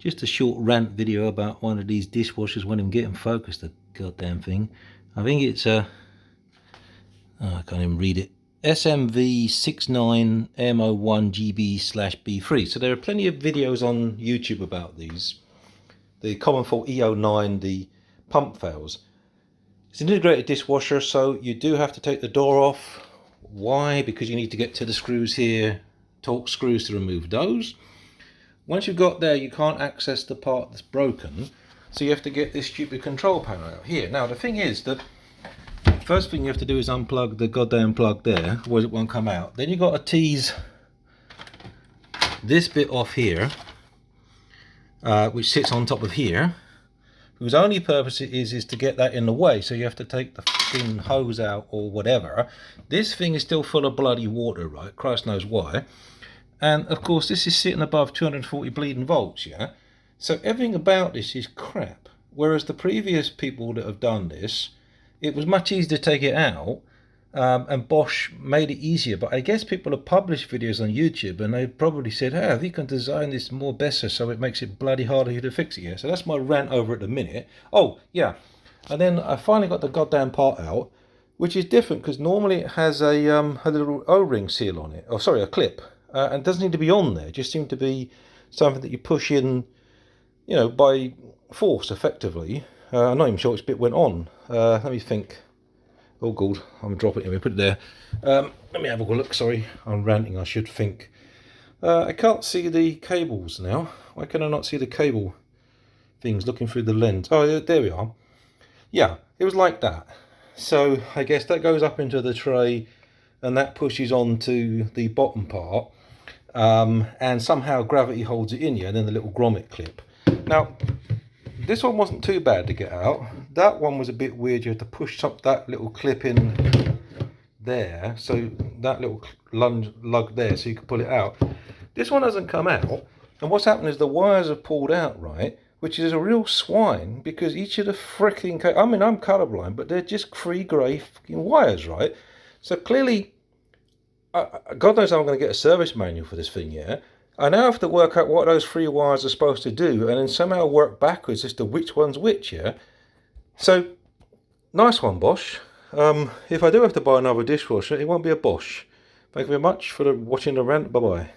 Just a short rant video about one of these dishwashers. Won't even get in focus, the goddamn thing. I think it's a... oh, I can't even read it. SMV69M01GB/B3. So there are plenty of videos on YouTube about these. The common fault E09, the pump fails. It's an integrated dishwasher, so you do have to take the door off. Why? Because you need to get to the screws here, torque screws to remove those. Once you've got there, you can't access the part that's broken, so you have to get this stupid control panel out here. Now the thing is that first thing you have to do is unplug the goddamn plug there, otherwise it won't come out. Then you've got to tease this bit off here, which sits on top of here, whose only purpose it is to get that in the way, so you have to take the fucking hose out or whatever. This thing is still full of bloody water, right? Christ knows why. And of course this is sitting above 240 bleeding volts, yeah? So everything about this is crap. Whereas the previous people that have done this, it was much easier to take it out, and Bosch made it easier. But I guess people have published videos on YouTube and they probably said, hey, we can design this more better so it makes it bloody harder to fix it here. So that's my rant over at the minute. Oh, yeah. And then I finally got the goddamn part out, which is different because normally it has a little O-ring seal on it. Oh, sorry, a clip. And it doesn't need to be on there. It just seemed to be something that you push in, you know, by force, effectively. I'm not even sure which bit went on. Let me think. Oh, God, I'm dropping it. Let me put it there. Let me have a look. Sorry, I'm ranting. I should think. I can't see the cables now. Why can I not see the cable things looking through the lens? Oh, there we are. Yeah, it was like that. So I guess that goes up into the tray and that pushes onto the bottom part. And somehow gravity holds it in here, and then the little grommet clip. Now, this one wasn't too bad to get out. That one was a bit weird. You had to push up that little clip in there, so that little lug there, so you could pull it out. This one hasn't come out, and what's happened is the wires are pulled out, right? Which is a real swine, because each of the freaking... I mean, I'm colourblind, but they're just 3 grey fucking wires, right? So clearly... God knows how I'm going to get a service manual for this thing, yeah? I now have to work out what those 3 wires are supposed to do, and then somehow work backwards as to which one's which, yeah? So, nice one, Bosch. If I do have to buy another dishwasher, it won't be a Bosch. Thank you very much for watching the rant. Bye-bye.